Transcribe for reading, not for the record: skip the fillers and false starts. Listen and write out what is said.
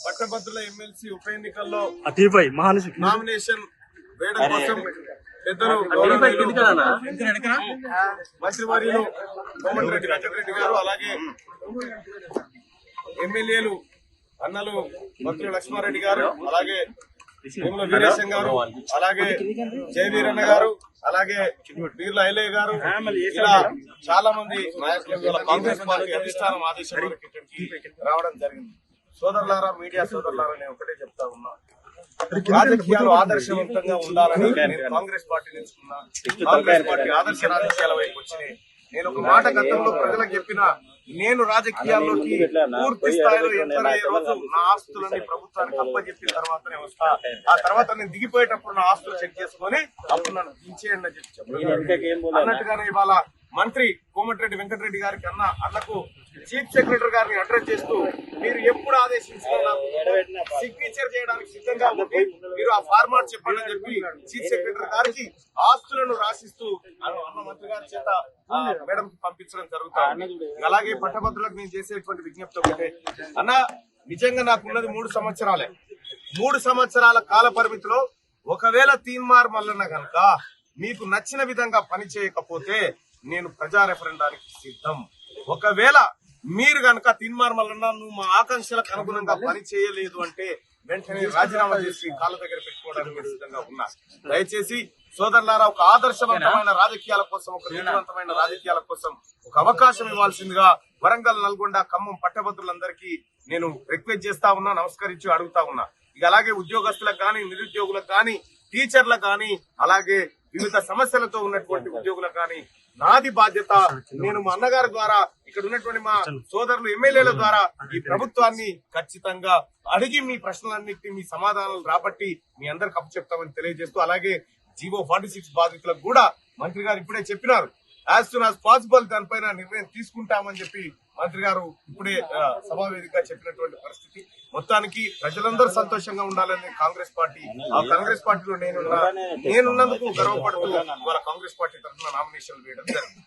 పట్టభద్రుల ఎమ్మెల్సీ ఉప ఎన్నికల్లో నామినేషన్ వేయడం కోసం పెద్దలు మంత్రివర్యులు కోమటిరెడ్డి వెంకటరెడ్డి గారు, అలాగే ఎమ్మెల్యేలు అన్నలు మంత్రులు లక్ష్మారెడ్డి గారు, అలాగే భూముల వీరేశం గారు, అలాగే జయవీరన్న గారు, అలాగే వీర్ల ఐలయ్య గారు, ఇలా చాలా మంది నాయకులు కాంగ్రెస్ పార్టీ అధిష్టానం ఆదేశం మేరకు ఇక్కడికి రావడం జరిగింది. సోదరులారా, మీడియా సోదరులారా, నేను ఒకటే చెప్తా ఉన్నా, రాజకీయాలు ఆదర్శవంతంగా ఉండాలని నేను కాంగ్రెస్ పార్టీ ఎంచుకున్నా. కాంగ్రెస్ పార్టీ ఆదర్శ రాజకీయాల వైపు వచ్చినాయి. నేను ఒక మాట గతంలో ప్రజలకు చెప్పిన, నేను రాజకీయాల్లోకి పూర్తి స్థాయిలో ఎంటర్ అయ్యే రోజు నా ఆస్తులన్నీ ప్రభుత్వానికి అప్పచెప్పిన తర్వాతనే వస్తా. ఆ తర్వాత నేను దిగిపోయేటప్పుడు నా ఆస్తులు చెక్ చేసుకుని అప్పుడు నన్ను దించేయండి అని చెప్పి అన్నట్టుగానే ఇవాళ మంత్రి కోమటిరెడ్డి వెంకటరెడ్డి గారికి అన్నకు చీఫ్ సెక్రటరీ గారిని అడ్రస్ చేస్తూ, మీరు ఎప్పుడు ఆదేశించినా సిగ్నేచర్ చేయడానికి సిద్ధంగా ఉంది, మీరు ఆ ఫార్మాట్ చెప్పండి అని చెప్పి చీఫ్ సెక్రటరీ గారికి ఆస్తులను రాసిస్తూ అన్న మంత్రి గారి చేత మేడం పంపించడం జరుగుతుంది. అలాగే పట్టభద్రులకు నేను చేసేటువంటి విజ్ఞప్తి ఒకటే, అన్న నిజంగా నాకున్నది 3 సంవత్సరాలే. 3 సంవత్సరాల కాల పరిమితిలో ఒకవేళ తీన్మార్ మల్లన్న గనక మీకు నచ్చిన విధంగా పని చేయకపోతే నేను ప్రజా రెఫరెండానికి సిద్ధం. ఒకవేళ మీరు గనక తీన్మార్ మల్లన్న నువ్వు మా ఆకాంక్షలకు అనుగుణంగా పని చేయలేదు అంటే వెంటనే రాజీనామా చేసి కాళ్ళ దగ్గర పెట్టుకోవడానికి సిద్ధంగా ఉన్నా. దయచేసి సోదరులారా, ఒక ఆదర్శవంతమైన రాజకీయాల కోసం, ఒక నీతివంతమైన రాజకీయాల కోసం ఒక అవకాశం ఇవ్వాల్సిందిగా వరంగల్, నల్గొండ, ఖమ్మం పట్టభద్రులందరికీ నేను రిక్వెస్ట్ చేస్తా ఉన్నా, నమస్కరించి అడుగుతా ఉన్నా. ఇక అలాగే ఉద్యోగస్తులకు కానీ, నిరుద్యోగులకు కానీ, టీచర్లకు కానీ, అలాగే వివిధ సమస్యలతో ఉన్నటువంటి ఉద్యోగులకు కానీ నాది బాధ్యత. నేను మా అన్నగారి ద్వారా, ఇక్కడ ఉన్నటువంటి మా సోదరులు ఎమ్మెల్యేల ద్వారా ఈ ప్రభుత్వాన్ని ఖచ్చితంగా అడిగి మీ ప్రశ్నలన్నింటినీ మీ సమాధానాలు రాబట్టి మీ అందరికి అప్పచెప్తామని తెలియజేస్తూ, అలాగే జీవో 46 బాధితులకు కూడా మంత్రి గారు ఇప్పుడే చెప్పినారు, యాజ్ సూన్ యాజ్ పాసిబుల్ దానిపైన నిర్ణయం తీసుకుంటామని చెప్పి మంత్రి గారు ఇప్పుడే సభావేదికగా చెప్పినటువంటి పరిస్థితి. మొత్తానికి ప్రజలందరూ సంతోషంగా ఉండాలని కాంగ్రెస్ పార్టీ, ఆ కాంగ్రెస్ పార్టీలో నేనున్నందుకు గర్వపడుతూ ఇవాళ కాంగ్రెస్ పార్టీ తరఫున నామినేషన్ వేయడం జరిగింది.